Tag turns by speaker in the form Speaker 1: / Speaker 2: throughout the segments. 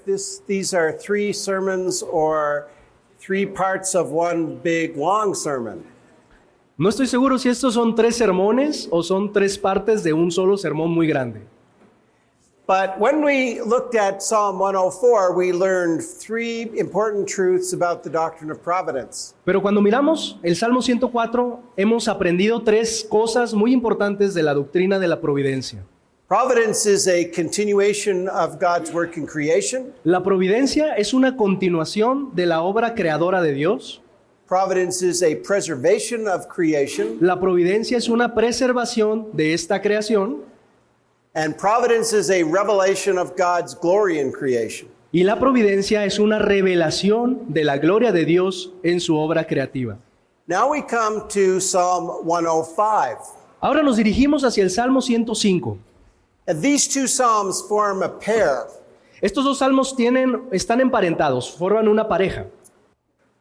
Speaker 1: if these are three sermons or three parts of one big long sermon.
Speaker 2: No estoy seguro si estos son 3 sermones o son 3 partes de un solo sermón muy grande.
Speaker 1: But when we looked at Psalm 104, we learned 3 important truths about the doctrine of providence.
Speaker 2: Pero cuando miramos el Salmo 104, hemos aprendido 3 cosas muy importantes de la doctrina de la providencia.
Speaker 1: Providence is a continuation of God's work in creation.
Speaker 2: La providencia es una continuación de la obra creadora de Dios.
Speaker 1: Providence is a preservation of creation.
Speaker 2: La providencia es una preservación de esta creación.
Speaker 1: And providence is a revelation of God's glory in creation.
Speaker 2: Y la providencia es una revelación de la gloria de Dios en su obra creativa.
Speaker 1: Now we come to Psalm 105.
Speaker 2: Ahora nos dirigimos hacia el Salmo 105.
Speaker 1: And these 2 psalms form a pair.
Speaker 2: Estos 2 salmos están emparentados, forman una pareja.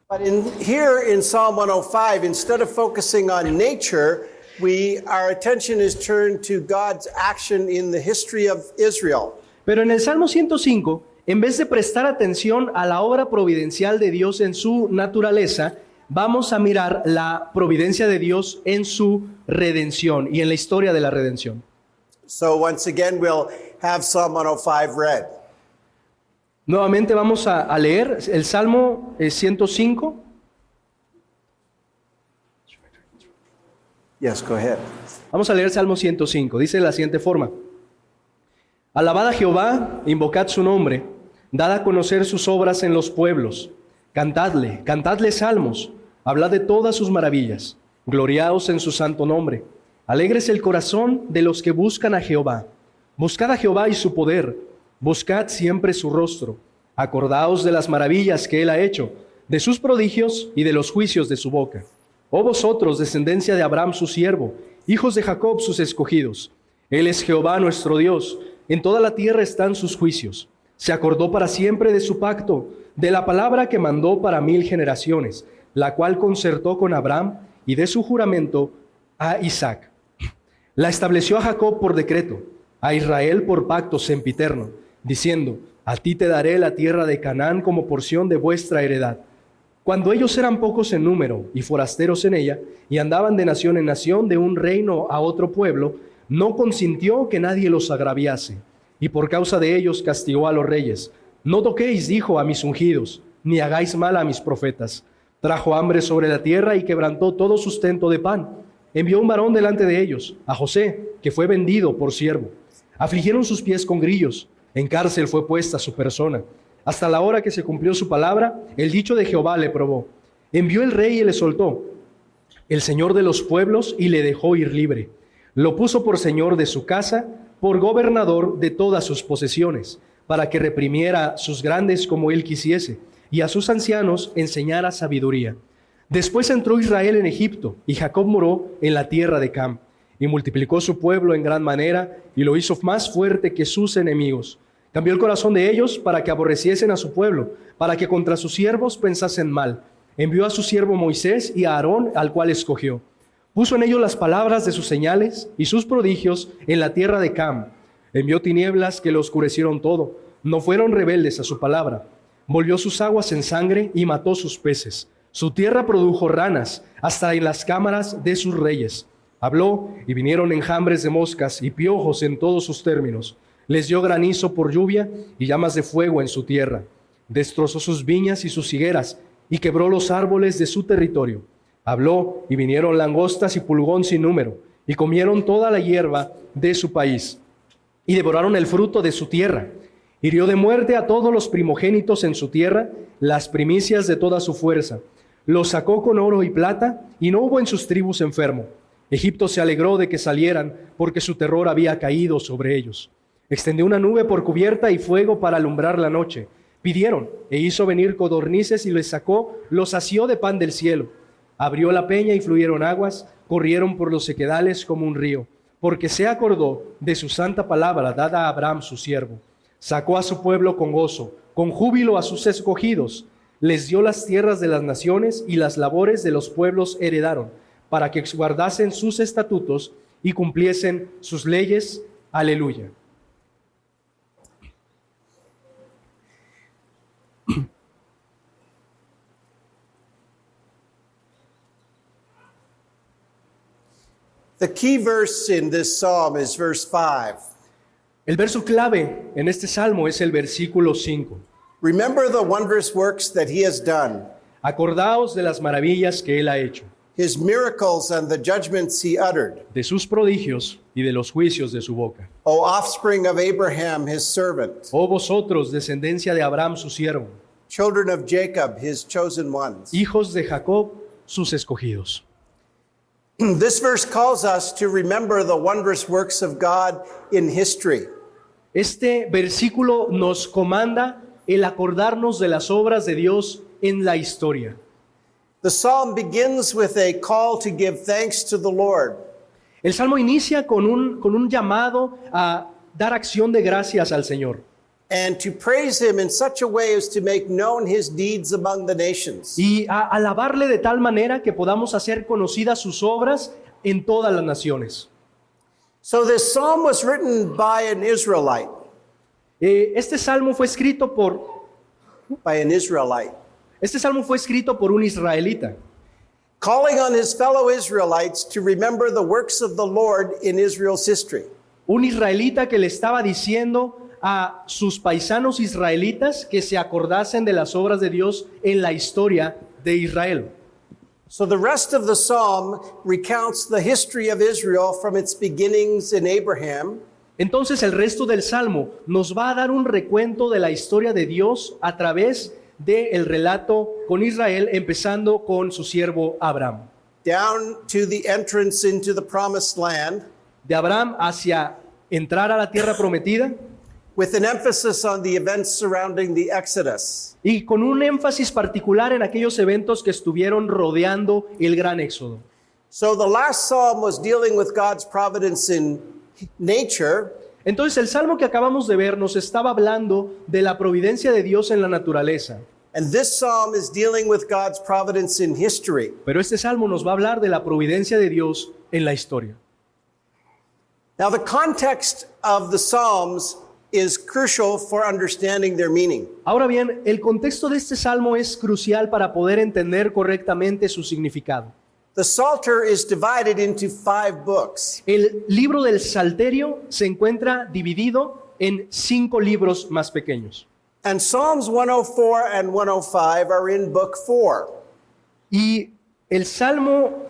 Speaker 1: But here in Psalm 105, instead of focusing on nature, our attention is turned to God's action in the history of Israel.
Speaker 2: Pero en el Salmo 105, en vez de prestar atención a la obra providencial de Dios en su naturaleza, vamos a mirar la providencia de Dios en su redención y en la historia de la redención.
Speaker 1: So once again, we'll have Psalm 105 read.
Speaker 2: Nuevamente vamos a leer el Salmo 105.
Speaker 1: Yes, go ahead.
Speaker 2: Vamos a leer el Salmo 105. Dice de la siguiente forma: Alabad a Jehová, invocad su nombre, dad a conocer sus obras en los pueblos. Cantadle salmos, hablad de todas sus maravillas. Gloriaos en su santo nombre. Alégrese el corazón de los que buscan a Jehová. Buscad a Jehová y su poder. Buscad siempre su rostro. Acordaos de las maravillas que él ha hecho, de sus prodigios y de los juicios de su boca. Oh vosotros, descendencia de Abraham su siervo, hijos de Jacob sus escogidos. Él es Jehová nuestro Dios, en toda la tierra están sus juicios. Se acordó para siempre de su pacto, de la palabra que mandó para 1000 generaciones, la cual concertó con Abraham y de su juramento a Isaac. La estableció a Jacob por decreto, a Israel por pacto sempiterno, diciendo: a ti te daré la tierra de Canaán como porción de vuestra heredad. Cuando ellos eran pocos en número y forasteros en ella, y andaban de nación en nación, de un reino a otro pueblo, no consintió que nadie los agraviase, y por causa de ellos castigó a los reyes. No toquéis, dijo, a mis ungidos, ni hagáis mal a mis profetas. Trajo hambre sobre la tierra y quebrantó todo sustento de pan. Envió un varón delante de ellos, a José, que fue vendido por siervo. Afligieron sus pies con grillos, en cárcel fue puesta su persona. Hasta la hora que se cumplió su palabra, el dicho de Jehová le probó. Envió el rey y le soltó, el señor de los pueblos, y le dejó ir libre. Lo puso por señor de su casa, por gobernador de todas sus posesiones, para que reprimiera a sus grandes como él quisiese, y a sus ancianos enseñara sabiduría. Después entró Israel en Egipto, y Jacob moró en la tierra de Cam, y multiplicó su pueblo en gran manera, y lo hizo más fuerte que sus enemigos. Cambió el corazón de ellos para que aborreciesen a su pueblo, para que contra sus siervos pensasen mal. Envió a su siervo Moisés y a Aarón, al cual escogió. Puso en ellos las palabras de sus señales y sus prodigios en la tierra de Cam. Envió tinieblas que lo oscurecieron todo. No fueron rebeldes a su palabra. Volvió sus aguas en sangre y mató sus peces. Su tierra produjo ranas hasta en las cámaras de sus reyes. Habló y vinieron enjambres de moscas y piojos en todos sus términos. Les dio granizo por lluvia y llamas de fuego en su tierra. Destrozó sus viñas y sus higueras y quebró los árboles de su territorio. Habló y vinieron langostas y pulgón sin número y comieron toda la hierba de su país y devoraron el fruto de su tierra. Hirió de muerte a todos los primogénitos en su tierra, las primicias de toda su fuerza. Los sacó con oro y plata y no hubo en sus tribus enfermo. Egipto se alegró de que salieran porque su terror había caído sobre ellos. Extendió una nube por cubierta y fuego para alumbrar la noche. Pidieron e hizo venir codornices y les sacó, los sació de pan del cielo. Abrió la peña y fluyeron aguas, corrieron por los sequedales como un río, porque se acordó de su santa palabra dada a Abraham su siervo. Sacó a su pueblo con gozo, con júbilo a sus escogidos. Les dio las tierras de las naciones y las labores de los pueblos heredaron, para que guardasen sus estatutos y cumpliesen sus leyes. Aleluya.
Speaker 1: The key verse in this psalm is verse 5.
Speaker 2: El verso clave en este salmo es el versículo 5.
Speaker 1: Remember the wondrous works that he has done,
Speaker 2: Acordaos de las maravillas que él ha hecho,
Speaker 1: his miracles and the judgments he uttered.
Speaker 2: de sus prodigios y de los juicios de su boca.
Speaker 1: O offspring of Abraham, his servant,
Speaker 2: Oh vosotros, descendencia de Abraham su siervo,
Speaker 1: children of Jacob, his chosen ones.
Speaker 2: hijos de Jacob sus escogidos.
Speaker 1: This verse calls us to remember the wondrous works of God in history.
Speaker 2: Este versículo nos comanda el acordarnos de las obras de Dios en la historia.
Speaker 1: The psalm begins with a call to give thanks to the Lord.
Speaker 2: El salmo inicia con un llamado a dar acción de gracias al Señor
Speaker 1: And to praise him in such a way as to make known his deeds among the nations.
Speaker 2: y a alabarle de tal manera que podamos hacer conocidas sus obras en todas las naciones.
Speaker 1: So this psalm was written by an Israelite,
Speaker 2: Este salmo fue escrito por un israelita,
Speaker 1: calling on his fellow Israelites to remember the works of the Lord in Israel's history.
Speaker 2: un israelita que le estaba diciendo a sus paisanos israelitas que se acordasen de las obras de Dios en la historia de Israel.
Speaker 1: So the rest of the psalm recounts the history of Israel from its beginnings in Abraham
Speaker 2: Entonces el resto del salmo nos va a dar un recuento de la historia de Dios a través del relato con Israel, empezando con su siervo Abraham.
Speaker 1: down to the entrance into the promised land,
Speaker 2: De Abraham hacia entrar a la tierra prometida
Speaker 1: with an emphasis on the events surrounding the Exodus.
Speaker 2: y con un énfasis particular en aquellos eventos que estuvieron rodeando el gran éxodo.
Speaker 1: So the last psalm was dealing with God's providence in nature,
Speaker 2: Entonces el salmo que acabamos de ver nos estaba hablando de la providencia de Dios en la naturaleza,
Speaker 1: and this psalm is dealing with God's providence in history.
Speaker 2: pero este salmo nos va a hablar de la providencia de Dios en la historia.
Speaker 1: Now, the context of the Psalms is crucial for understanding their meaning.
Speaker 2: Ahora bien, el contexto de este salmo es crucial para poder entender correctamente su significado.
Speaker 1: The Psalter is divided into 5 books.
Speaker 2: El libro del Salterio se encuentra dividido en 5 libros más pequeños.
Speaker 1: And Psalms 104 and 105 are in book 4.
Speaker 2: Y el salmo...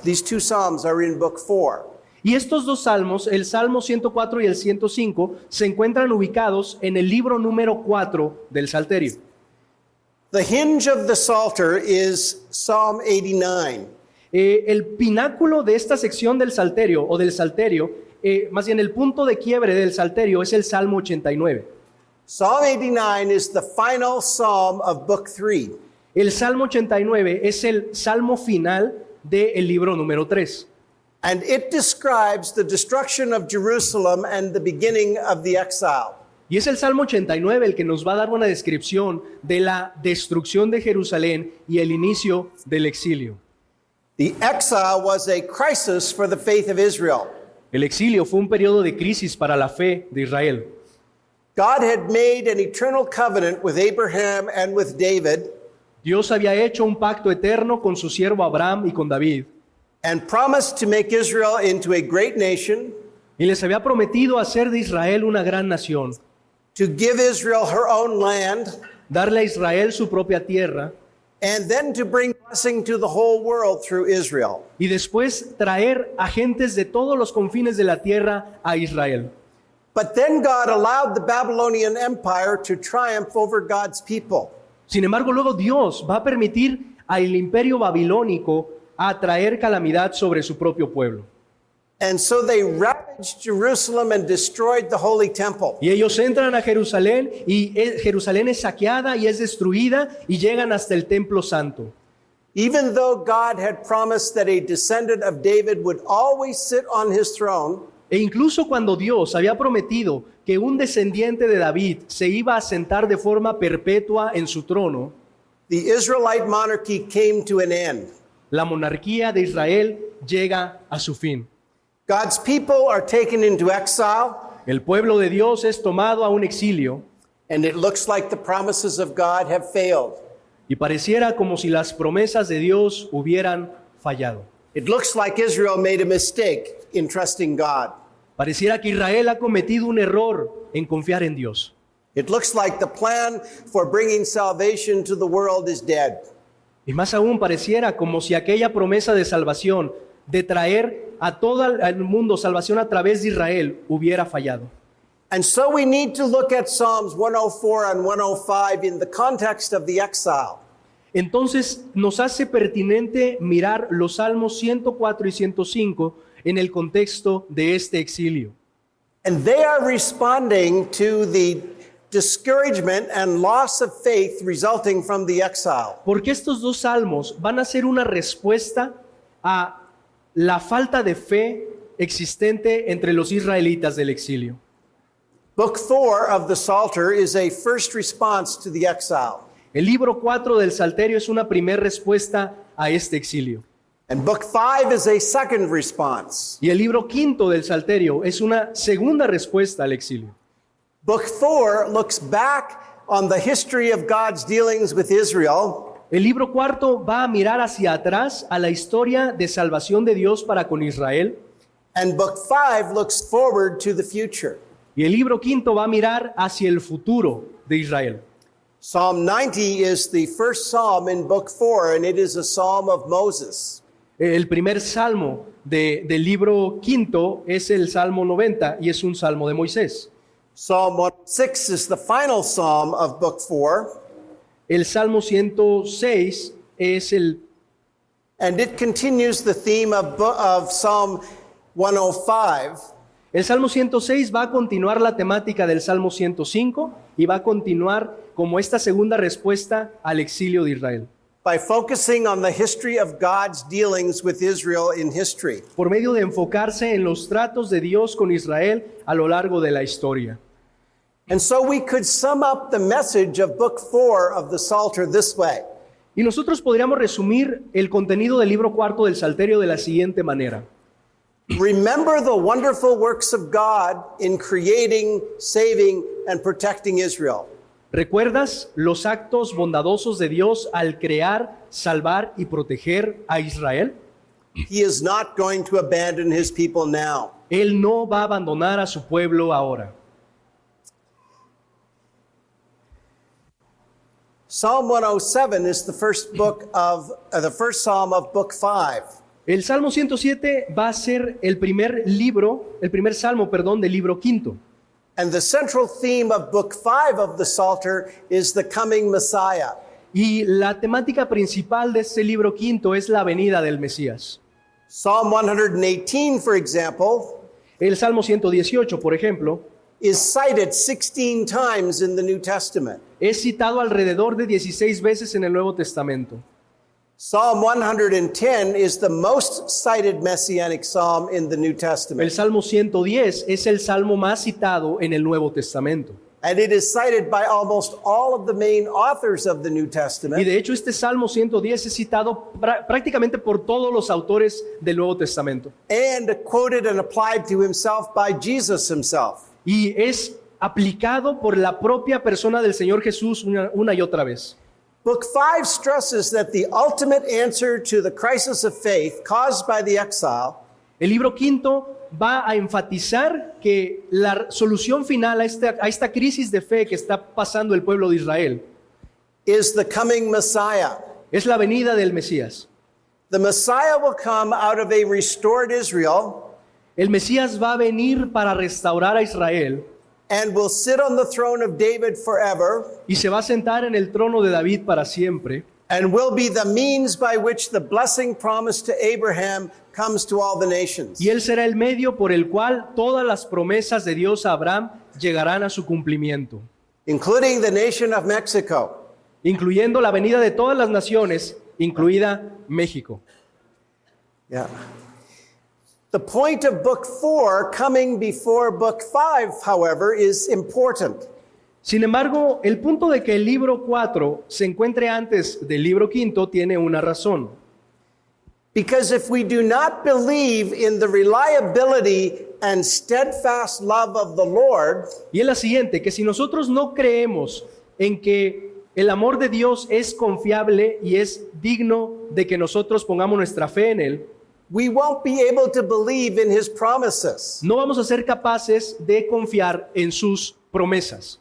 Speaker 1: These 2 Psalms are in book 4.
Speaker 2: Y estos dos salmos, el Salmo 104 y el 105, se encuentran ubicados en el libro número 4 del Salterio.
Speaker 1: The hinge of the Psalter is Psalm 89.
Speaker 2: El pináculo de esta sección del Salterio, más bien el punto de quiebre del Salterio, es el Salmo 89.
Speaker 1: Psalm 89 is the final psalm of book 3.
Speaker 2: El Salmo 89 es el salmo final del libro número 3.
Speaker 1: And it describes the destruction of Jerusalem and the beginning of the exile.
Speaker 2: Y es el Salmo 89 el que nos va a dar una descripción de la destrucción de Jerusalén y el inicio del exilio.
Speaker 1: The exile was a crisis for the faith of Israel.
Speaker 2: El exilio fue un periodo de crisis para la fe de Israel.
Speaker 1: God had made an eternal covenant with Abraham and with David
Speaker 2: Dios había hecho un pacto eterno con su siervo Abraham y con David,
Speaker 1: and promised to make Israel into a great nation,
Speaker 2: y les había prometido hacer de Israel una gran nación,
Speaker 1: to give Israel her own land,
Speaker 2: darle a Israel su propia tierra,
Speaker 1: and then to bring blessing to the whole world through Israel.
Speaker 2: y después traer a gentes de todos los confines de la tierra a Israel.
Speaker 1: But then God allowed the Babylonian Empire to triumph over God's people.
Speaker 2: Sin embargo, luego Dios va a permitir al imperio babilónico a traer calamidad sobre su propio pueblo.
Speaker 1: And so they ravaged Jerusalem and destroyed the holy temple.
Speaker 2: Y ellos entran a Jerusalén y Jerusalén es saqueada y es destruida y llegan hasta el templo santo.
Speaker 1: Even though God had promised that a descendant of David would always sit on his throne,
Speaker 2: E incluso cuando Dios había prometido que un descendiente de David se iba a sentar de forma perpetua en su trono,
Speaker 1: the Israelite monarchy came to an end.
Speaker 2: la monarquía de Israel llega a su fin.
Speaker 1: God's people are taken into exile,
Speaker 2: El pueblo de Dios es tomado a un exilio
Speaker 1: and it looks like the promises of God have failed.
Speaker 2: y pareciera como si las promesas de Dios hubieran fallado.
Speaker 1: It looks like Israel made a mistake in trusting God.
Speaker 2: Pareciera que Israel ha cometido un error en confiar en Dios.
Speaker 1: It looks like the plan for bringing salvation to the world is dead.
Speaker 2: Y más aún pareciera como si aquella promesa de salvación, de traer a todo el mundo salvación a través de Israel, hubiera fallado.
Speaker 1: And so we need to look at Psalms 104 and 105 in the context of the exile.
Speaker 2: Entonces nos hace pertinente mirar los Salmos 104 y 105 en el contexto de este exilio.
Speaker 1: And they are responding to the discouragement and loss of faith resulting from the exile.
Speaker 2: Porque estos dos salmos van a ser una respuesta a la falta de fe existente entre los israelitas del exilio.
Speaker 1: Book 4 of the Psalter is a first response to the exile.
Speaker 2: El libro 4 del Salterio es una primera respuesta a este exilio.
Speaker 1: And book 5 is a second response.
Speaker 2: Y el libro 5 del Salterio es una segunda respuesta al exilio.
Speaker 1: Book 4 looks back on the history of God's dealings with Israel.
Speaker 2: El libro 4 va a mirar hacia atrás a la historia de salvación de Dios para con Israel.
Speaker 1: And book 5 looks forward to the future.
Speaker 2: Y el libro 5 va a mirar hacia el futuro de Israel.
Speaker 1: Psalm 90 is the first psalm in book 4, and it is a psalm of Moses.
Speaker 2: El primer salmo del libro 5 es el Salmo 90 y es un salmo de Moisés.
Speaker 1: Psalm 106 is the final psalm of book 4,
Speaker 2: El Salmo 106 es
Speaker 1: and it continues the theme of Psalm 105.
Speaker 2: El Salmo 106 va a continuar la temática del Salmo 105 y va a continuar como esta segunda respuesta al exilio de Israel.
Speaker 1: By focusing on the history of God's dealings with Israel in history.
Speaker 2: Por medio de enfocarse en los tratos de Dios con Israel a lo largo de la historia.
Speaker 1: And so we could sum up the message of book 4 of the Psalter this way.
Speaker 2: Y nosotros podríamos resumir el contenido del libro 4 del Salterio de la siguiente manera.
Speaker 1: Remember the wonderful works of God in creating, saving, and protecting Israel.
Speaker 2: ¿Recuerdas los actos bondadosos de Dios al crear, salvar y proteger a Israel?
Speaker 1: He is not going to abandon his people now.
Speaker 2: Él no va a abandonar a su pueblo ahora.
Speaker 1: Psalm 107 is the first psalm of book 5.
Speaker 2: El Salmo 107 va a ser el primer salmo, del libro 5.
Speaker 1: And the central theme of book 5 of the Psalter is the coming Messiah.
Speaker 2: Y la temática principal de este libro 5 es la venida del Mesías.
Speaker 1: Psalm 118, for example,
Speaker 2: El Salmo 118, por ejemplo,
Speaker 1: is cited 16 times in the New Testament.
Speaker 2: es citado alrededor de 16 veces en el Nuevo Testamento.
Speaker 1: Psalm 110 is the most cited messianic psalm in the New
Speaker 2: El
Speaker 1: Testament.
Speaker 2: Salmo 110 es el salmo más citado en el Nuevo Testamento.
Speaker 1: And it is cited by almost all of the main authors of the New
Speaker 2: Y
Speaker 1: Testament.
Speaker 2: de hecho este Salmo 110 es citado prácticamente por todos los autores del Nuevo Testamento.
Speaker 1: And quoted and applied to himself by Jesus himself.
Speaker 2: Y es aplicado por la propia persona del Señor Jesús una y otra vez.
Speaker 1: Book 5 stresses that the ultimate answer to the crisis of faith caused by the exile
Speaker 2: El libro 5 va a enfatizar que la solución final a esta crisis de fe que está pasando el pueblo de Israel
Speaker 1: is the coming Messiah.
Speaker 2: es la venida del Mesías.
Speaker 1: The Messiah will come out of a restored Israel
Speaker 2: El Mesías va a venir para restaurar a Israel
Speaker 1: and will sit on the throne of David forever
Speaker 2: y se va a sentar en el trono de David para siempre
Speaker 1: and will be the means by which the blessing promised to Abraham comes to all the nations.
Speaker 2: y él será el medio por el cual todas las promesas de Dios a Abraham llegarán a su cumplimiento,
Speaker 1: Including the nation of Mexico.
Speaker 2: incluyendo la venida de todas las naciones, incluida México.
Speaker 1: Yeah. The point of book 4 coming before book 5, however, is important.
Speaker 2: Sin embargo, el punto de que el libro 4 se encuentre antes del libro 5 tiene una razón.
Speaker 1: Because if we do not believe in the reliability and steadfast love of the Lord,
Speaker 2: Y es la siguiente, que si nosotros no creemos en que el amor de Dios es confiable y es digno de que nosotros pongamos nuestra fe en Él,
Speaker 1: we won't be able to believe in his promises.
Speaker 2: no vamos a ser capaces de confiar en sus promesas.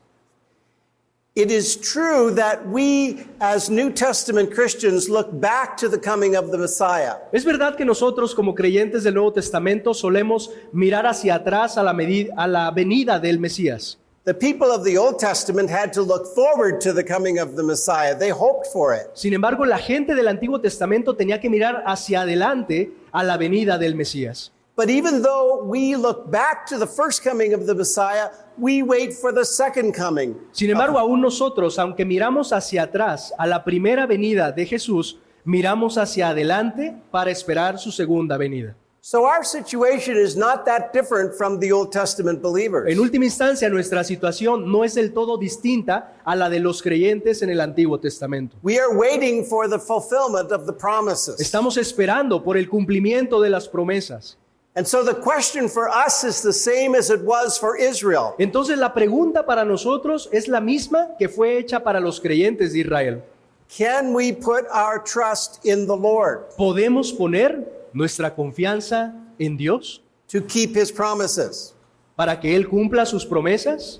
Speaker 1: It is true that we, as New Testament Christians, look back to the coming of the Messiah.
Speaker 2: Es verdad que nosotros como creyentes del Nuevo Testamento solemos mirar hacia atrás a la venida del Mesías.
Speaker 1: The people of the Old Testament had to look forward to the coming of the Messiah. They hoped for it.
Speaker 2: Sin embargo, la gente del Antiguo Testamento tenía que mirar hacia adelante a la venida del Mesías.
Speaker 1: But even though we look back to the first coming of the Messiah, we wait for the second coming.
Speaker 2: Sin embargo, aún nosotros, aunque miramos hacia atrás a la primera venida de Jesús, miramos hacia adelante para esperar su segunda venida.
Speaker 1: So our situation is not that different from the Old Testament believers.
Speaker 2: En última instancia, nuestra situación no es del todo distinta a la de los creyentes en el Antiguo Testamento.
Speaker 1: We are waiting for the fulfillment of the promises.
Speaker 2: Estamos esperando por el cumplimiento de las promesas.
Speaker 1: And so the question for us is the same as it was for Israel.
Speaker 2: Entonces la pregunta para nosotros es la misma que fue hecha para los creyentes de Israel.
Speaker 1: Can we put our trust in the Lord
Speaker 2: ¿Podemos poner nuestra confianza en Dios
Speaker 1: to keep his promises?
Speaker 2: para que Él cumpla sus promesas?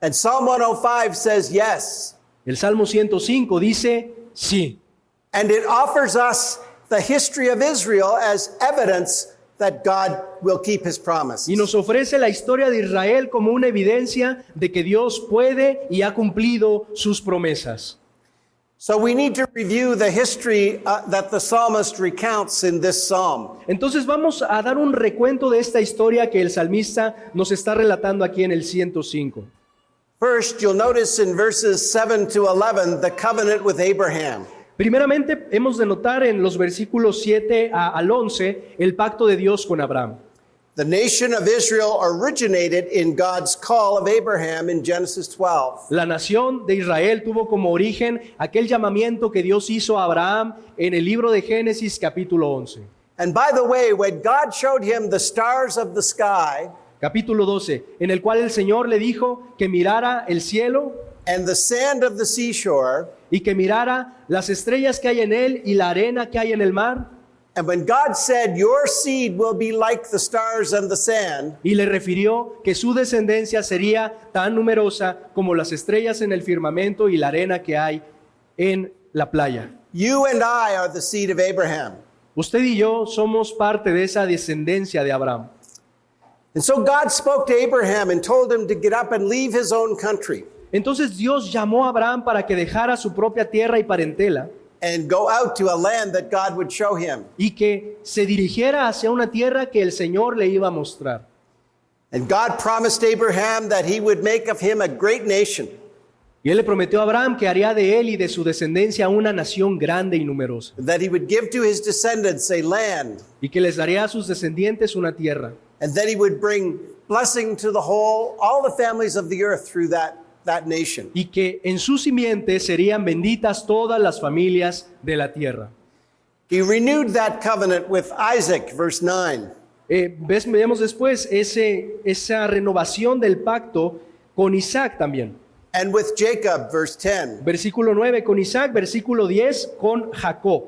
Speaker 1: And Psalm 105 says yes.
Speaker 2: El Salmo 105 dice sí.
Speaker 1: And it offers us the history of Israel as evidence that God will keep his promises.
Speaker 2: Y nos ofrece la historia de Israel como una evidencia de que Dios puede y ha cumplido sus promesas.
Speaker 1: So we need to review the history that the psalmist recounts in this psalm.
Speaker 2: Entonces vamos a dar un recuento de esta historia que el salmista nos está relatando aquí en el 105.
Speaker 1: First, you'll notice in verses 7 to 11 the covenant with Abraham.
Speaker 2: Primeramente, hemos de notar en los versículos 7 al 11 el pacto de Dios con Abraham.
Speaker 1: The nation of Israel originated in God's call of Abraham in Genesis 12.
Speaker 2: La nación de Israel tuvo como origen aquel llamamiento que Dios hizo a Abraham en el libro de Génesis capítulo 11.
Speaker 1: And by the way, when God showed him the stars of the sky
Speaker 2: Capítulo 12, en el cual el Señor le dijo que mirara el cielo
Speaker 1: and the sand of the seashore,
Speaker 2: y que mirara las estrellas que hay en él y la arena que hay en el mar,
Speaker 1: and when God said, "Your seed will be like the stars and the sand,"
Speaker 2: y le refirió que su descendencia sería tan numerosa como las estrellas en el firmamento y la arena que hay en la playa.
Speaker 1: you and I are the seed of Abraham.
Speaker 2: Usted y yo somos parte de esa descendencia de Abraham.
Speaker 1: And so God spoke to Abraham and told him to get up and leave his own country
Speaker 2: Entonces Dios llamó a Abraham para que dejara su propia tierra y parentela
Speaker 1: and go out to a land that God would show him.
Speaker 2: y que se dirigiera hacia una tierra que el Señor le iba a mostrar.
Speaker 1: And God promised Abraham that he would make of him a great nation.
Speaker 2: Y Él le prometió a Abraham que haría de él y de su descendencia una nación grande y numerosa,
Speaker 1: That he would give to his descendants a land,
Speaker 2: y que les daría a sus descendientes una tierra,
Speaker 1: and that he would bring blessing to the whole, all the families of the earth through that nation.
Speaker 2: y que en su simiente serían benditas todas las familias de la tierra.
Speaker 1: He renewed that covenant with Isaac, verse 9.
Speaker 2: Vemos después esa renovación del pacto con Isaac también.
Speaker 1: And with Jacob, verse 10.
Speaker 2: Versículo 9 con Isaac, versículo 10 con Jacob.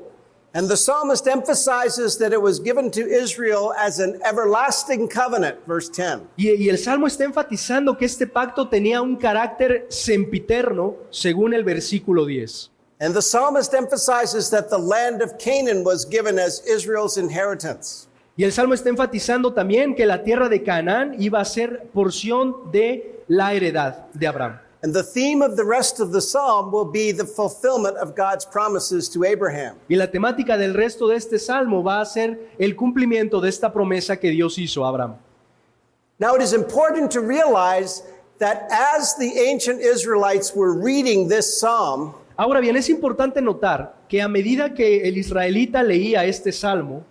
Speaker 1: And the psalmist emphasizes that it was given to Israel as an everlasting covenant, verse 10.
Speaker 2: Y el Salmo está enfatizando que este pacto tenía un carácter sempiterno, según el versículo 10.
Speaker 1: And the psalmist emphasizes that the land of Canaan was given as Israel's inheritance.
Speaker 2: Y el Salmo está enfatizando también que la tierra de Canaán iba a ser porción de la heredad de Abraham.
Speaker 1: And the theme of the rest of the psalm will be the fulfillment of God's promises to Abraham.
Speaker 2: Y la temática del resto de este salmo va a ser el cumplimiento de esta promesa que Dios hizo a Abraham.
Speaker 1: Now, it is important to realize that as the ancient Israelites were reading this psalm,
Speaker 2: Ahora bien, es importante notar que a medida que el israelita leía este salmo,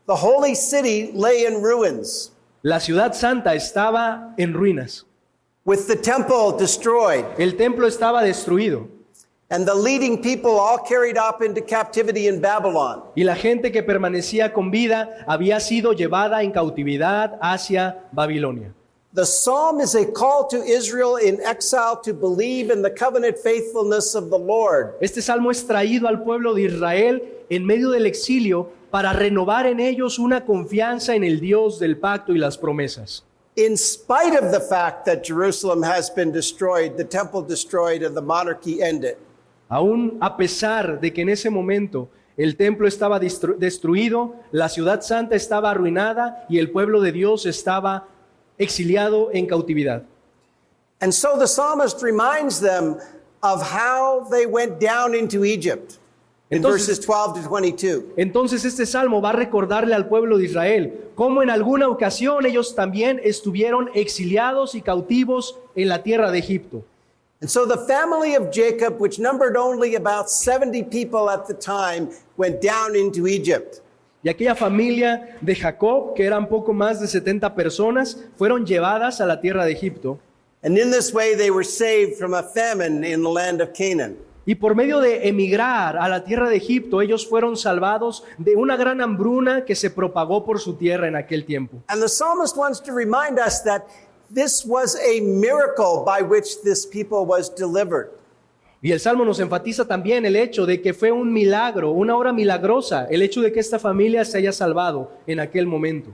Speaker 1: the holy city lay in ruins,
Speaker 2: la ciudad santa estaba en ruinas,
Speaker 1: with the temple destroyed,
Speaker 2: el templo estaba destruido
Speaker 1: and the leading people all carried up into captivity in Babylon.
Speaker 2: y la gente que permanecía con vida había sido llevada en cautividad hacia Babilonia.
Speaker 1: The psalm is a call to Israel in exile to believe in the covenant faithfulness of the Lord.
Speaker 2: Este salmo es traído al pueblo de Israel en medio del exilio para renovar en ellos una confianza en el Dios del pacto y las promesas.
Speaker 1: In spite of the fact that Jerusalem has been destroyed, the temple destroyed, and the monarchy ended.
Speaker 2: Aún a pesar de que en ese momento el templo estaba destruido, la ciudad santa estaba arruinada y el pueblo de Dios estaba exiliado en cautividad.
Speaker 1: And so the psalmist reminds them of how they went down into Egypt in verses 12 to 22.
Speaker 2: Entonces este salmo va a recordarle al pueblo de Israel cómo en alguna ocasión ellos también estuvieron exiliados y cautivos en la tierra de Egipto.
Speaker 1: And so the family of Jacob, which numbered only about 70 people at the time, went down into Egypt.
Speaker 2: Y aquella familia de Jacob, que eran poco más de 70 personas, fueron llevadas a la tierra de Egipto.
Speaker 1: And in this way they were saved from a famine in the land of Canaan.
Speaker 2: Y por medio de emigrar a la tierra de Egipto, ellos fueron salvados de una gran hambruna que se propagó por su tierra en aquel tiempo.
Speaker 1: And the psalmist wants to remind us that this was a miracle by which this people was delivered.
Speaker 2: Y el Salmo nos enfatiza también el hecho de que fue un milagro, una obra milagrosa, el hecho de que esta familia se haya salvado en aquel momento.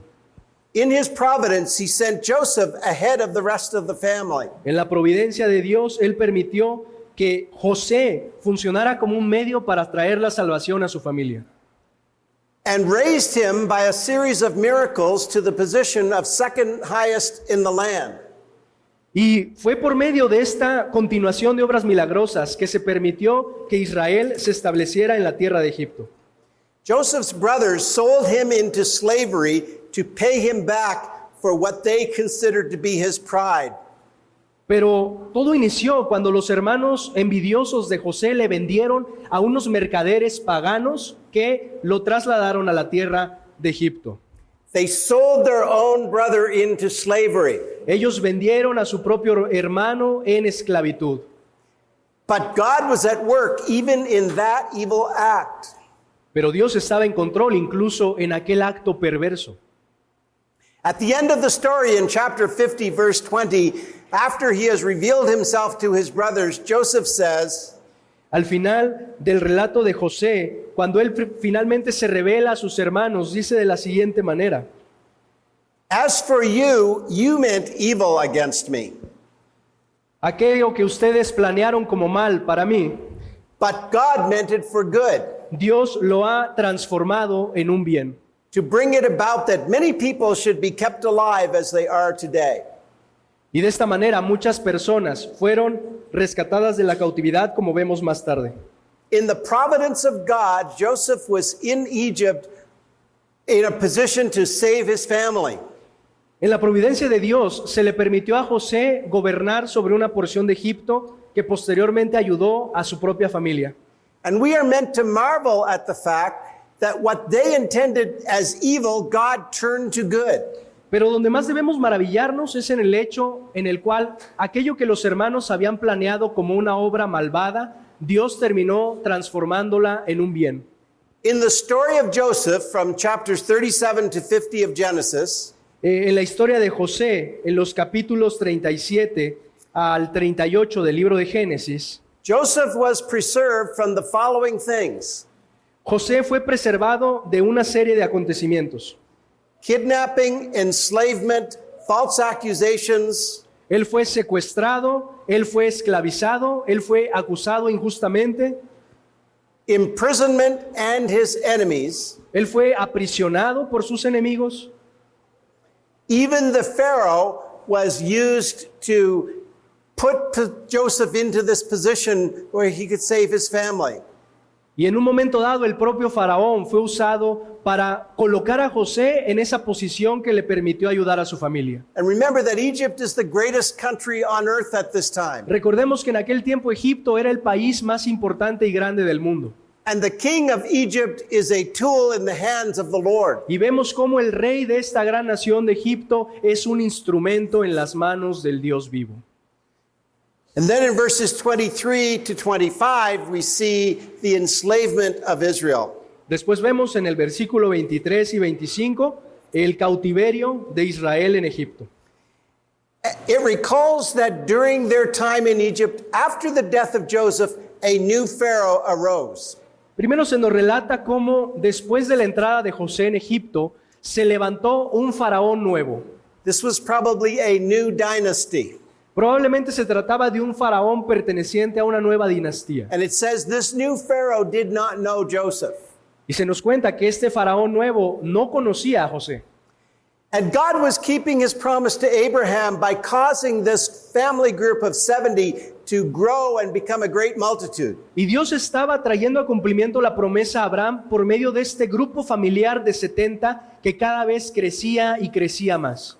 Speaker 1: In his providence, he sent Joseph ahead of the rest of the family.
Speaker 2: En la providencia de Dios, Él permitió que José funcionara como un medio para traer la salvación a su familia.
Speaker 1: And raised him by a series of miracles to the position of second highest in the land.
Speaker 2: Y fue por medio de esta continuación de obras milagrosas que se permitió que Israel se estableciera en la tierra de Egipto.
Speaker 1: Joseph's brothers sold him into slavery to pay him back for what they considered to be his pride.
Speaker 2: Pero todo inició cuando los hermanos envidiosos de José le vendieron a unos mercaderes paganos que lo trasladaron a la tierra de Egipto.
Speaker 1: They sold their own brother into slavery.
Speaker 2: Ellos vendieron a su propio hermano en esclavitud.
Speaker 1: But God was at work even in that evil act.
Speaker 2: Pero Dios estaba en control incluso en aquel acto perverso.
Speaker 1: At the end of the story in chapter 50, verse 20, after he has revealed himself to his brothers, Joseph says,
Speaker 2: Al final del relato de José, cuando él finalmente se revela a sus hermanos, dice de la siguiente manera:
Speaker 1: "As for you, you meant evil against me,
Speaker 2: aquello que ustedes planearon como mal para mí,
Speaker 1: but God meant it for good,
Speaker 2: Dios lo ha transformado en un bien,
Speaker 1: to bring it about that many people should be kept alive as they are today."
Speaker 2: y de esta manera muchas personas fueron rescatadas de la cautividad, como vemos más tarde.
Speaker 1: In the providence of God, Joseph was in Egypt in a position to save his family.
Speaker 2: En la providencia de Dios se le permitió a José gobernar sobre una porción de Egipto que posteriormente ayudó a su propia familia.
Speaker 1: And we are meant to marvel at the fact that what they intended as evil, God turned to good.
Speaker 2: Pero donde más debemos maravillarnos es en el hecho en el cual aquello que los hermanos habían planeado como una obra malvada, Dios terminó transformándola en un bien.
Speaker 1: In the story of Joseph from chapters 37 to 50 of Genesis,
Speaker 2: En la historia de José, en los capítulos 37 al 38 del libro de Génesis,
Speaker 1: Joseph was preserved from the following things:
Speaker 2: José fue preservado de una serie de acontecimientos.
Speaker 1: kidnapping, enslavement, false accusations,
Speaker 2: Él fue secuestrado, él fue esclavizado, él fue acusado injustamente,
Speaker 1: imprisonment, and his enemies.
Speaker 2: él fue aprisionado por sus enemigos.
Speaker 1: Even the Pharaoh was used to put Joseph into this position where he could save his family.
Speaker 2: Y en un momento dado el propio faraón fue usado para colocar a José en esa posición que le permitió ayudar a su familia.
Speaker 1: And remember that Egypt is the greatest country on earth at this time.
Speaker 2: Recordemos que en aquel tiempo Egipto era el país más importante y grande del mundo.
Speaker 1: And the king of Egypt is a tool in the hands of the Lord.
Speaker 2: Y vemos cómo el rey de esta gran nación de Egipto es un instrumento en las manos del Dios vivo.
Speaker 1: And then in verses 23 to 25, we see the enslavement of Israel.
Speaker 2: Después vemos en el versículo 23 y 25 el cautiverio de Israel en Egipto.
Speaker 1: It recalls that during their time in Egypt, after the death of Joseph, a new Pharaoh arose.
Speaker 2: Primero se nos relata cómo después de la entrada de José en Egipto, se levantó un faraón nuevo.
Speaker 1: This was probably a new dynasty.
Speaker 2: Probablemente se trataba de un faraón perteneciente a una nueva dinastía.
Speaker 1: And it says this new Pharaoh did not know Joseph.
Speaker 2: Y se nos cuenta que este faraón nuevo no conocía a José.
Speaker 1: And God was keeping his promise to Abraham by causing this family group of 70 to grow and become a great multitude.
Speaker 2: Y Dios estaba trayendo a cumplimiento la promesa a Abraham por medio de este grupo familiar de 70 que cada vez crecía y crecía más.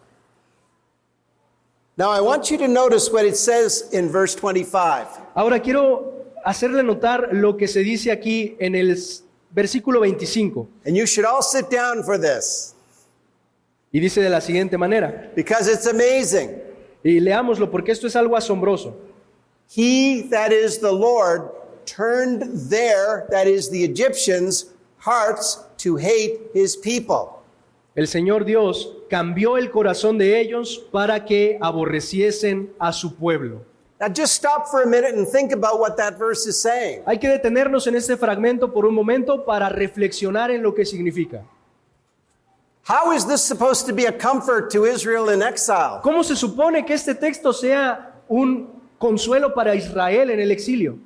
Speaker 1: Now I want you to notice what it says in verse 25.
Speaker 2: Ahora quiero hacerle notar lo que se dice aquí en el versículo 25.
Speaker 1: And you should all sit down for this
Speaker 2: Y dice de la siguiente manera.
Speaker 1: because it's amazing.
Speaker 2: Y leámoslo porque esto es algo asombroso.
Speaker 1: He, that is the Lord, turned their, that is the Egyptians, hearts to hate his people.
Speaker 2: El Señor Dios cambió el corazón de ellos para que aborreciesen a su pueblo.
Speaker 1: Now just stop for a minute and think about what that verse is saying.
Speaker 2: Hay que detenernos en este fragmento por un momento para reflexionar en lo que significa.
Speaker 1: How is this supposed to be a comfort to Israel in exile?
Speaker 2: ¿Cómo se supone que este texto sea un consuelo para Israel en el exilio?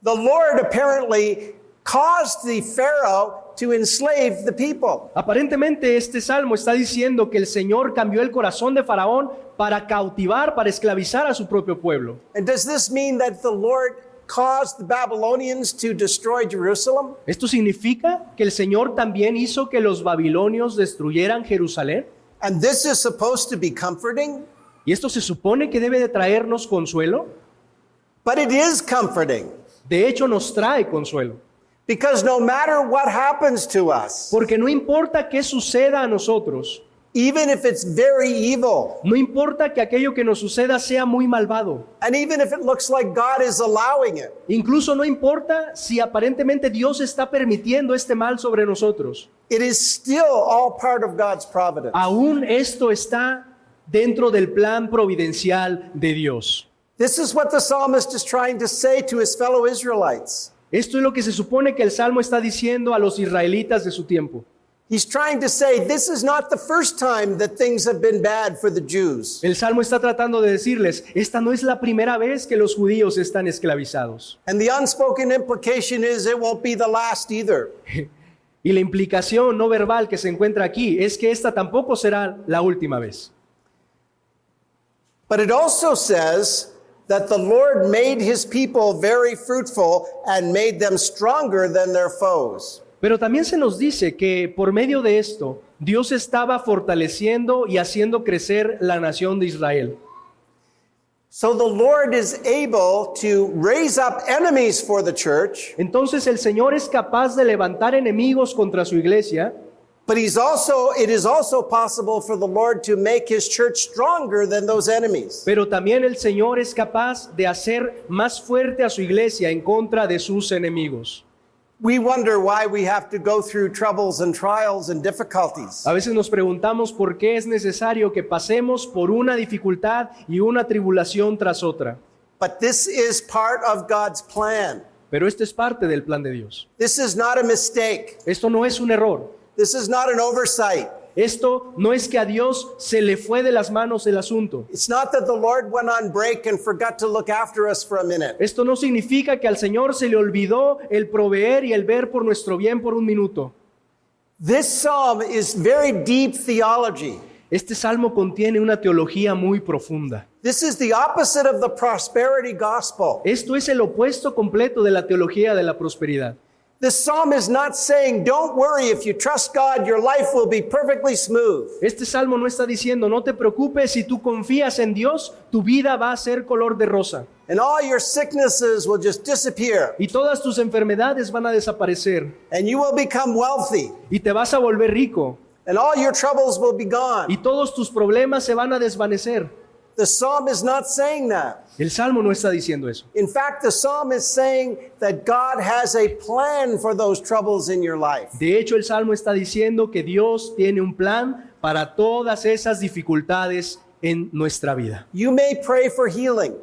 Speaker 1: The Lord apparently caused the Pharaoh to enslave the people.
Speaker 2: Aparentemente este salmo está diciendo que el Señor cambió el corazón de Faraón para cautivar, para esclavizar a su propio pueblo.
Speaker 1: And does this mean that the Lord caused the Babylonians to destroy Jerusalem?
Speaker 2: ¿Esto significa que el Señor también hizo que los babilonios destruyeran Jerusalén?
Speaker 1: And this is supposed to be comforting?
Speaker 2: ¿Y esto se supone que debe de traernos consuelo?
Speaker 1: But it is comforting
Speaker 2: De hecho, nos trae consuelo.
Speaker 1: because no matter what happens to us,
Speaker 2: Porque no importa qué suceda a nosotros,
Speaker 1: even if it's very evil,
Speaker 2: no importa que aquello que nos suceda sea muy malvado,
Speaker 1: and even if it looks like God is allowing it,
Speaker 2: incluso no importa si aparentemente Dios está permitiendo este mal sobre nosotros,
Speaker 1: it is still all part of God's providence.
Speaker 2: aún esto está dentro del plan providencial de Dios.
Speaker 1: This is what the psalmist is trying to say to his fellow Israelites.
Speaker 2: Esto es lo que se supone que el Salmo está diciendo a los israelitas de su tiempo.
Speaker 1: He's trying to say this is not the first time that things have been bad for the Jews.
Speaker 2: El Salmo está tratando de decirles, esta no es la primera vez que los judíos están esclavizados.
Speaker 1: And the unspoken implication is it won't be the last either.
Speaker 2: Y la implicación no verbal que se encuentra aquí es que esta tampoco será la última vez.
Speaker 1: But it also says that the Lord made his people very fruitful and made them stronger than their foes.
Speaker 2: Pero también se nos dice que por medio de esto, Dios estaba fortaleciendo y haciendo crecer la nación de Israel.
Speaker 1: So the Lord is able to raise up enemies for the church,
Speaker 2: Entonces el Señor es capaz de levantar enemigos contra su iglesia,
Speaker 1: but it is also possible for the Lord to make his church stronger than those enemies.
Speaker 2: pero también el Señor es capaz de hacer más fuerte a su iglesia en contra de sus enemigos.
Speaker 1: We wonder why we have to go through troubles and trials and difficulties.
Speaker 2: A veces nos preguntamos por qué es necesario que pasemos por una dificultad y una tribulación tras otra.
Speaker 1: But this is part of God's plan.
Speaker 2: Pero esto es parte del plan de Dios.
Speaker 1: This is not a mistake.
Speaker 2: Esto no es un error.
Speaker 1: This is not an oversight.
Speaker 2: Esto no es que a Dios se le fue de las manos el asunto.
Speaker 1: It's not that the Lord went on break and forgot to look after us for a minute.
Speaker 2: Esto no significa que al Señor se le olvidó el proveer y el ver por nuestro bien por un minuto.
Speaker 1: This psalm is very deep theology.
Speaker 2: Este salmo contiene una teología muy profunda.
Speaker 1: This is the opposite of the prosperity gospel.
Speaker 2: Esto es el opuesto completo de la teología de la prosperidad.
Speaker 1: This psalm is not saying, don't worry, if you trust God, your life will be perfectly smooth.
Speaker 2: Este salmo no está diciendo, no te preocupes, si tú confías en Dios, tu vida va a ser color de rosa.
Speaker 1: And all your sicknesses will just disappear.
Speaker 2: Y todas tus enfermedades van a desaparecer.
Speaker 1: And you will become wealthy.
Speaker 2: Y te vas a volver rico.
Speaker 1: And all your troubles will be gone.
Speaker 2: Y todos tus problemas se van a desvanecer.
Speaker 1: The psalm is not saying that.
Speaker 2: El salmo no está diciendo eso.
Speaker 1: In fact, the psalm is saying that God has a plan for those troubles in your life.
Speaker 2: De hecho, el salmo está diciendo que Dios tiene un plan para todas esas dificultades en nuestra vida.
Speaker 1: You may pray for healing,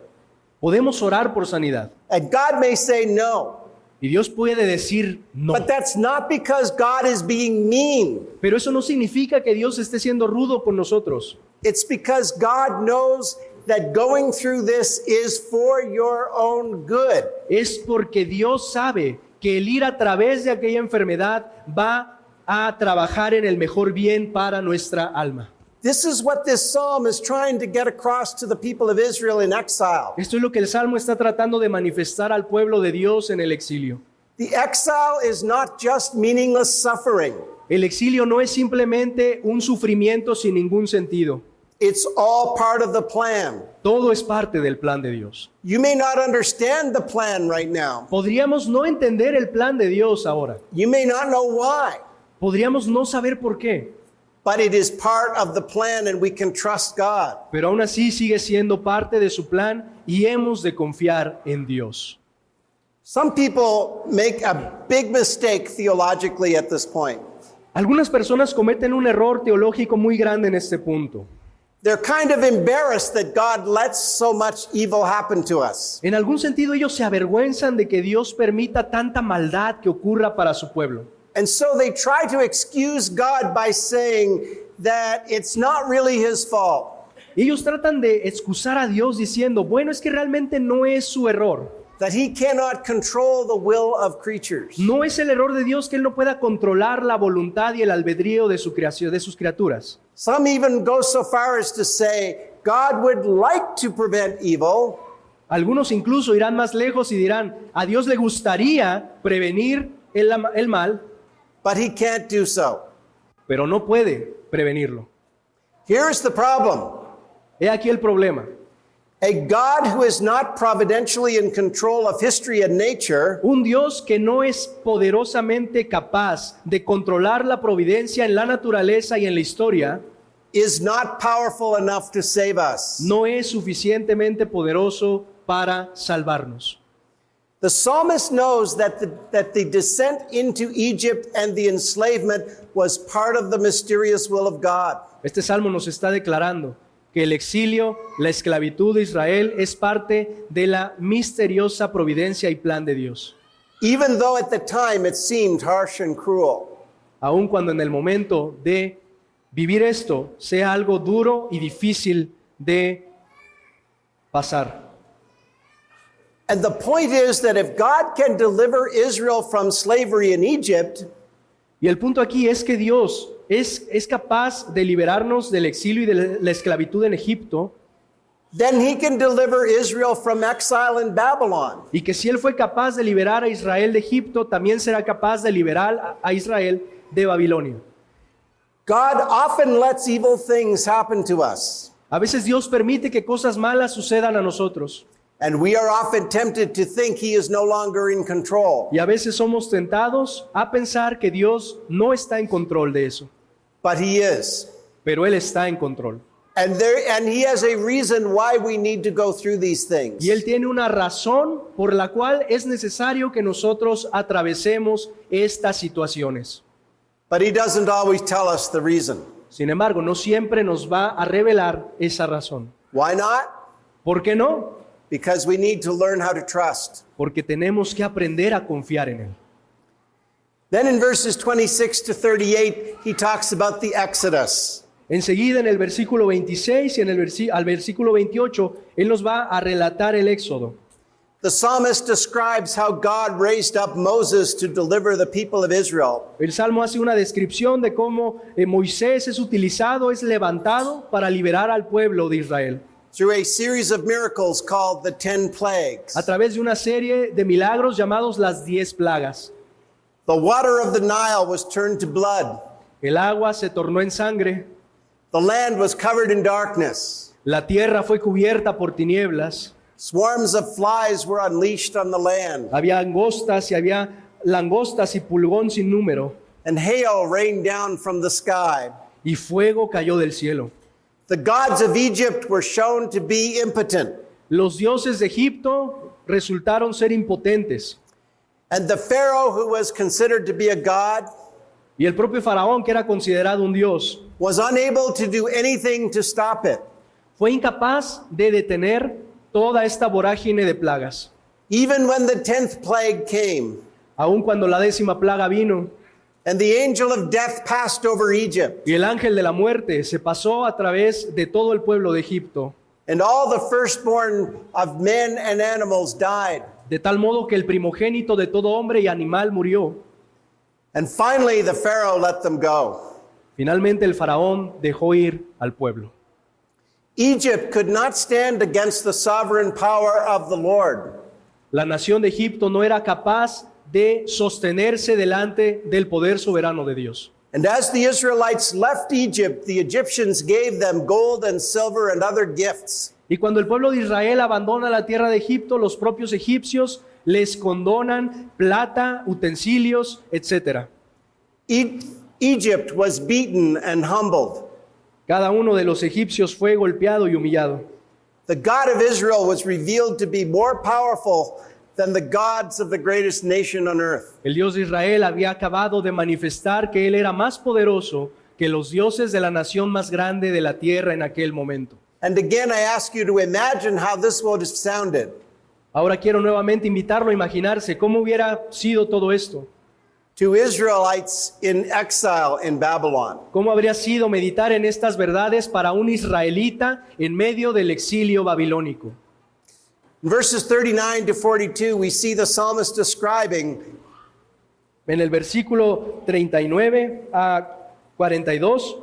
Speaker 2: Podemos orar por sanidad.
Speaker 1: and God may say no.
Speaker 2: Y Dios puede decir no.
Speaker 1: But that's not because God is being mean.
Speaker 2: Pero eso no significa que Dios esté siendo rudo con nosotros.
Speaker 1: It's because God knows that going through this is for your own good.
Speaker 2: Es porque Dios sabe que el ir a través de aquella enfermedad va a trabajar en el mejor bien para nuestra alma.
Speaker 1: This is what this psalm is trying to get across to the people of Israel in exile.
Speaker 2: Esto es lo que el Salmo está tratando de manifestar al pueblo de Dios en el exilio.
Speaker 1: The exile is not just meaningless suffering.
Speaker 2: El exilio no es simplemente un sufrimiento sin ningún sentido.
Speaker 1: It's all part of the plan.
Speaker 2: Todo es parte del plan de Dios.
Speaker 1: You may not understand the plan right now.
Speaker 2: Podríamos no entender el plan de Dios ahora.
Speaker 1: You may not know why,
Speaker 2: Podríamos no saber por qué.
Speaker 1: but it is part of the plan and we can trust God.
Speaker 2: Pero aún así sigue siendo parte de su plan y hemos de confiar en Dios.
Speaker 1: Some people make a big mistake theologically at this point.
Speaker 2: Algunas personas cometen un error teológico muy grande en este punto.
Speaker 1: They're kind of embarrassed that God lets so much evil happen to us.
Speaker 2: En algún sentido ellos se avergüenzan de que Dios permita tanta maldad que ocurra para su pueblo.
Speaker 1: And so they try to excuse God by saying that it's not really his fault.
Speaker 2: Y ellos tratan de excusar a Dios diciendo, bueno, es que realmente no es su error.
Speaker 1: That he cannot control the will of creatures.
Speaker 2: No es el error de Dios que Él no pueda controlar la voluntad y el albedrío de su creación, de sus criaturas.
Speaker 1: Some even go so far as to say God would like to prevent evil,
Speaker 2: Algunos incluso irán más lejos y dirán, a Dios le gustaría prevenir el mal,
Speaker 1: but he can't do so.
Speaker 2: pero no puede prevenirlo.
Speaker 1: Here's the problem.
Speaker 2: He aquí el problema.
Speaker 1: A God who is not providentially in control of history and nature
Speaker 2: Un Dios que no es poderosamente capaz de controlar la providencia en la naturaleza y en la historia,
Speaker 1: is not powerful enough to save us.
Speaker 2: no es suficientemente poderoso para salvarnos.
Speaker 1: The psalmist knows that the descent into Egypt and the enslavement was part of the mysterious will of God.
Speaker 2: Este salmo nos está declarando que el exilio, la esclavitud de Israel es parte de la misteriosa providencia y plan de Dios.
Speaker 1: Even though at the time it seemed harsh and cruel.
Speaker 2: Aun cuando en el momento de vivir esto sea algo duro y difícil de pasar.
Speaker 1: And the point is that if God can deliver Israel from slavery in Egypt,
Speaker 2: Y el punto aquí es que Dios es capaz de liberarnos del exilio y de la esclavitud en Egipto,
Speaker 1: then he can deliver Israel from exile in Babylon.
Speaker 2: y que si Él fue capaz de liberar a Israel de Egipto, también será capaz de liberar a Israel de Babilonia.
Speaker 1: God often lets evil things happen to us,
Speaker 2: A veces Dios permite que cosas malas sucedan a nosotros,
Speaker 1: and we are often tempted to think he is no longer in control.
Speaker 2: y a veces somos tentados a pensar que Dios no está en control de eso,
Speaker 1: But he is.
Speaker 2: pero Él está en control.
Speaker 1: And he has a reason why we need to go through these things.
Speaker 2: Y Él tiene una razón por la cual es necesario que nosotros atravesemos estas situaciones.
Speaker 1: But he doesn't always tell us the reason.
Speaker 2: Sin embargo, no siempre nos va a revelar esa razón.
Speaker 1: Why not?
Speaker 2: ¿Por qué no?
Speaker 1: Because we need to learn how to trust.
Speaker 2: Porque tenemos que aprender a confiar en Él.
Speaker 1: Then in verses 26 to 38, he talks about the Exodus.
Speaker 2: Enseguida en el versículo 26 y en al versículo 28, Él nos va a relatar el éxodo.
Speaker 1: The psalmist describes how God raised up Moses to deliver the people of Israel.
Speaker 2: El Salmo hace una descripción de cómo Moisés es utilizado, es levantado para liberar al pueblo de Israel.
Speaker 1: Through a series of miracles called the 10 plagues.
Speaker 2: A través de una serie de milagros llamados las 10 plagas.
Speaker 1: The water of the Nile was turned to blood.
Speaker 2: El agua se tornó en sangre,
Speaker 1: The land was covered in darkness.
Speaker 2: la tierra fue cubierta por tinieblas,
Speaker 1: Swarms of flies were unleashed on the land,
Speaker 2: había langostas y pulgón sin número,
Speaker 1: and hail rained down from the sky.
Speaker 2: y fuego cayó del cielo.
Speaker 1: The gods of Egypt were shown to be impotent,
Speaker 2: Los dioses de Egipto resultaron ser impotentes,
Speaker 1: and the Pharaoh, who was considered to be a god,
Speaker 2: y el propio faraón, que era considerado un dios,
Speaker 1: was unable to do anything to stop it.
Speaker 2: fue incapaz de detener toda esta vorágine de plagas.
Speaker 1: Even when the 10th plague came,
Speaker 2: Aun cuando la 10ª plaga vino
Speaker 1: and the angel of death passed over Egypt,
Speaker 2: y el ángel de la muerte se pasó a través de todo el pueblo de Egipto,
Speaker 1: and all the firstborn of men and animals died.
Speaker 2: de tal modo que el primogénito de todo hombre y animal murió.
Speaker 1: And finally, the Pharaoh let them go.
Speaker 2: Finalmente el faraón dejó ir al pueblo.
Speaker 1: Egypt could not stand against the sovereign power of the Lord.
Speaker 2: La nación de Egipto no era capaz de sostenerse delante del poder soberano de Dios.
Speaker 1: And as the Israelites left Egypt, the Egyptians gave them gold and silver and other gifts.
Speaker 2: Y cuando el pueblo de Israel abandona la tierra de Egipto, los propios egipcios les condonan plata, utensilios, etc.
Speaker 1: Egypt was beaten and humbled.
Speaker 2: Cada uno de los egipcios fue golpeado y humillado.
Speaker 1: The God of Israel was revealed to be more powerful than the gods of the greatest nation on earth.
Speaker 2: El Dios de Israel había acabado de manifestar que Él era más poderoso que los dioses de la nación más grande de la tierra en aquel momento.
Speaker 1: And again, I ask you to imagine how this would have sounded.
Speaker 2: Ahora quiero nuevamente invitarlo a imaginarse cómo hubiera sido todo esto.
Speaker 1: To Israelites in exile in Babylon.
Speaker 2: ¿Cómo habría sido meditar en estas verdades para un israelita en medio del exilio babilónico?
Speaker 1: In verses 39 to 42, we see the psalmist describing
Speaker 2: En el versículo 39 a 42,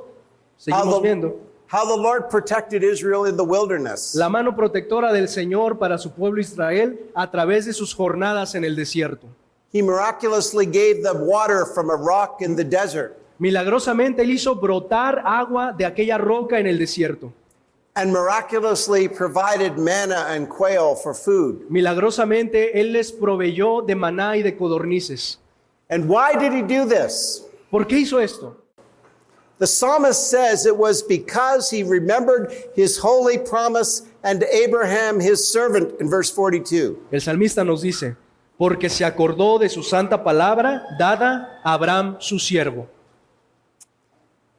Speaker 2: seguimos viendo
Speaker 1: how the Lord protected Israel in the wilderness.
Speaker 2: la mano protectora del Señor para su pueblo Israel a través de sus jornadas en el desierto.
Speaker 1: He miraculously gave them water from a rock in the desert.
Speaker 2: Milagrosamente Él hizo brotar agua de aquella roca en el desierto.
Speaker 1: And miraculously provided manna and quail for food.
Speaker 2: Milagrosamente Él les proveyó de maná y de codornices.
Speaker 1: And why did he do this?
Speaker 2: ¿Por qué hizo esto?
Speaker 1: The psalmist says it was because he remembered his holy promise and Abraham his servant in verse 42.
Speaker 2: El salmista nos dice, porque se acordó de su santa palabra dada a Abraham su siervo.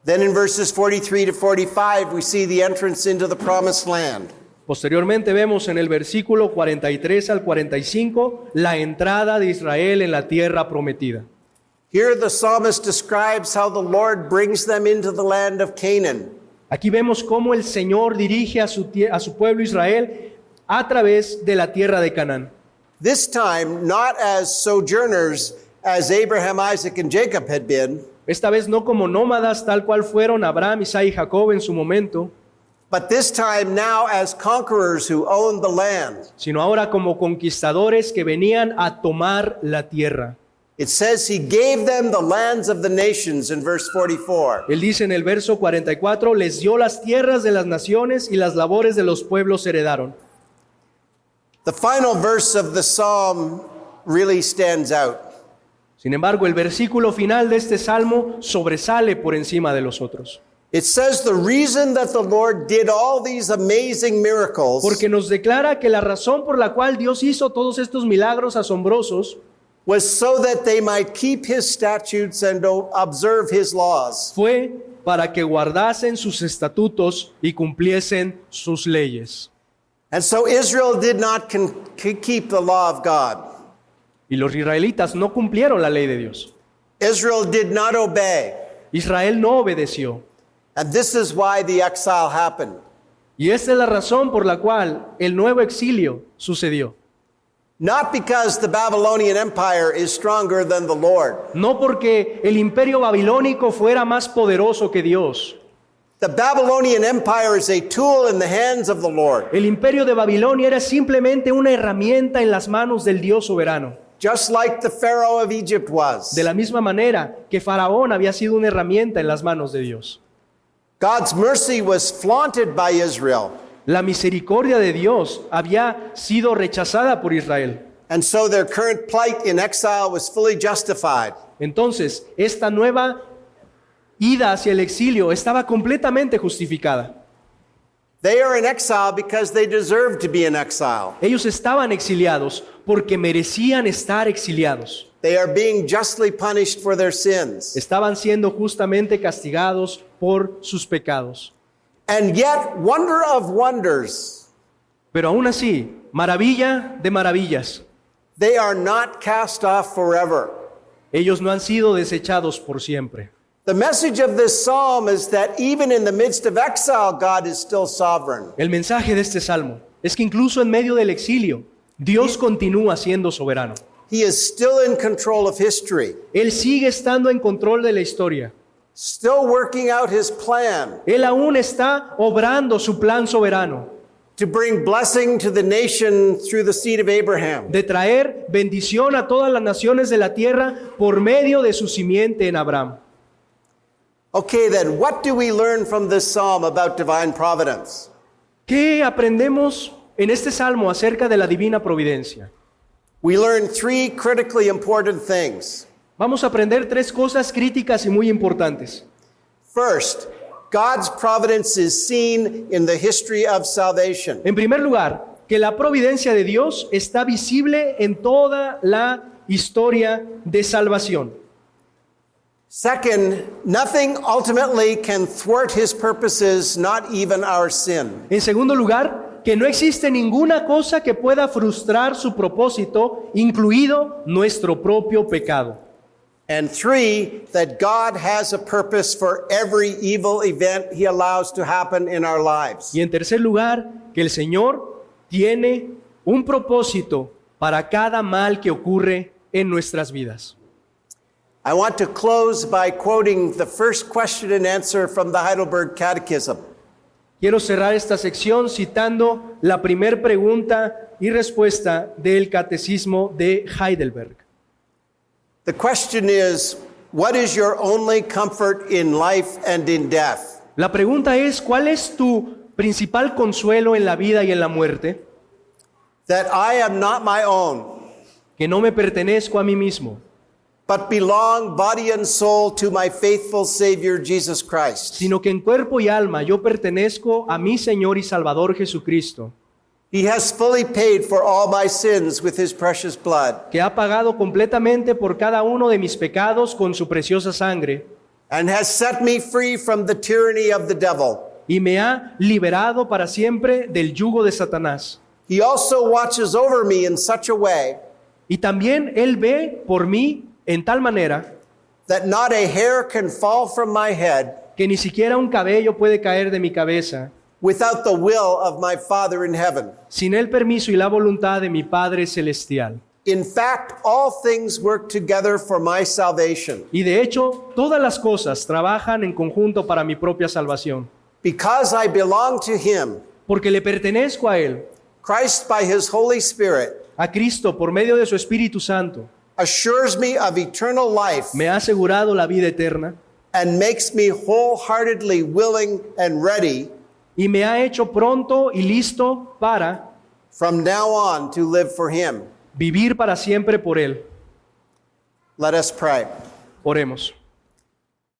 Speaker 1: Then in verses 43 to 45, we see the entrance into the promised land.
Speaker 2: Posteriormente vemos en el versículo 43 al 45 la entrada de Israel en la tierra prometida.
Speaker 1: Here the psalmist describes how the Lord brings them into the land of Canaan.
Speaker 2: Aquí vemos cómo el Señor dirige a su pueblo Israel a través de la tierra de Canaán.
Speaker 1: This time, not as sojourners as Abraham, Isaac, and Jacob had been,
Speaker 2: Esta vez no como nómadas tal cual fueron Abraham, Isaac y Jacob en su momento,
Speaker 1: but this time now as conquerors who owned the land.
Speaker 2: sino ahora como conquistadores que venían a tomar la tierra.
Speaker 1: It says he gave them the lands of the nations in verse 44.
Speaker 2: Él dice en el verso 44, les dio las tierras de las naciones y las labores de los pueblos heredaron.
Speaker 1: The final verse of the psalm really stands out.
Speaker 2: Sin embargo, el versículo final de este salmo sobresale por encima de los otros.
Speaker 1: It says the reason that the Lord did all these amazing miracles
Speaker 2: Porque nos declara que la razón por la cual Dios hizo todos estos milagros asombrosos
Speaker 1: was so that they might keep his statutes and observe his laws.
Speaker 2: fue para que guardasen sus estatutos y cumpliesen sus leyes.
Speaker 1: And so Israel did not keep the law of God.
Speaker 2: Y los israelitas no cumplieron la ley de Dios.
Speaker 1: Israel did not obey.
Speaker 2: Israel no obedeció.
Speaker 1: And this is why the exile happened.
Speaker 2: Y esta es la razón por la cual el nuevo exilio sucedió.
Speaker 1: Not because the Babylonian Empire is stronger than the Lord.
Speaker 2: No porque el imperio babilónico fuera más poderoso que Dios.
Speaker 1: The Babylonian Empire is a tool in the hands of the Lord.
Speaker 2: El imperio de Babilonia era simplemente una herramienta en las manos del Dios soberano.
Speaker 1: Just like the Pharaoh of Egypt was.
Speaker 2: De la misma manera que Faraón había sido una herramienta en las manos de Dios.
Speaker 1: God's mercy was flaunted by Israel.
Speaker 2: La misericordia de Dios había sido rechazada por Israel.
Speaker 1: And so their current plight in exile was fully justified.
Speaker 2: Entonces, esta nueva ida hacia el exilio estaba completamente justificada.
Speaker 1: They are in exile because they deserve to be in exile.
Speaker 2: Ellos estaban exiliados porque merecían estar exiliados.
Speaker 1: They are being justly punished for their sins.
Speaker 2: Estaban siendo justamente castigados por sus pecados.
Speaker 1: And yet, wonder of wonders,
Speaker 2: Pero aún así, maravilla de maravillas.
Speaker 1: They are not cast off forever.
Speaker 2: Ellos no han sido desechados por siempre.
Speaker 1: The message of this psalm is that even in the midst of exile, God is still sovereign.
Speaker 2: El mensaje de este salmo es que incluso en medio del exilio, Dios continúa siendo soberano.
Speaker 1: He is still in control of history,
Speaker 2: Él sigue estando en control de la historia.
Speaker 1: still working out his plan
Speaker 2: Él aún está obrando su plan soberano
Speaker 1: to bring blessing to the nation through the seed of Abraham.
Speaker 2: de traer bendición a todas las naciones de la tierra por medio de su simiente en Abraham.
Speaker 1: Okay, then, what do we learn from this psalm about divine providence?
Speaker 2: ¿Qué aprendemos en este salmo acerca de la divina providencia?
Speaker 1: We learn three critically important things.
Speaker 2: Vamos a aprender tres cosas críticas y muy importantes.
Speaker 1: First, God's providence is seen in the history of salvation.
Speaker 2: En primer lugar, que la providencia de Dios está visible en toda la historia de salvación.
Speaker 1: Second, nothing ultimately can thwart his purposes, not even our sin.
Speaker 2: En segundo lugar, que no existe ninguna cosa que pueda frustrar su propósito, incluido nuestro propio pecado.
Speaker 1: And three, that God has a purpose for every evil event he allows to happen in our lives.
Speaker 2: Y en tercer lugar, que el Señor tiene un propósito para cada mal que ocurre en nuestras vidas.
Speaker 1: I want to close by quoting the first question and answer from the Heidelberg Catechism.
Speaker 2: Quiero cerrar esta sección citando la primer pregunta y respuesta del Catecismo de Heidelberg.
Speaker 1: The question is, what is your only comfort in life and in death?
Speaker 2: La pregunta es, ¿cuál es tu principal consuelo en la vida y en la muerte?
Speaker 1: That I am not my own,
Speaker 2: Que no me pertenezco a mí mismo,
Speaker 1: but belong body and soul to my faithful Savior Jesus Christ.
Speaker 2: sino que en cuerpo y alma yo pertenezco a mi Señor y Salvador Jesucristo,
Speaker 1: He has fully paid for all my sins with his precious blood,
Speaker 2: que ha pagado completamente por cada uno de mis pecados con su preciosa sangre,
Speaker 1: and has set me free from the tyranny of the devil.
Speaker 2: y me ha liberado para siempre del yugo de Satanás.
Speaker 1: He also watches over me in such a way
Speaker 2: Y también Él ve por mí en tal manera
Speaker 1: that not a hair can fall from my head
Speaker 2: que ni siquiera un cabello puede caer de mi cabeza
Speaker 1: without the will of my Father in heaven.
Speaker 2: sin el permiso y la voluntad de mi Padre Celestial.
Speaker 1: In fact, all things work together for my salvation.
Speaker 2: Y de hecho, todas las cosas trabajan en conjunto para mi propia salvación.
Speaker 1: Because I belong to him,
Speaker 2: Porque le pertenezco a Él,
Speaker 1: Christ by his Holy Spirit
Speaker 2: a Cristo, por medio de su Espíritu Santo,
Speaker 1: assures me of eternal life
Speaker 2: me ha asegurado la vida eterna
Speaker 1: and makes me wholeheartedly willing and ready
Speaker 2: y me ha hecho pronto y listo para
Speaker 1: from now on to live for him.
Speaker 2: vivir para siempre por Él.
Speaker 1: Let us pray.
Speaker 2: Oremos.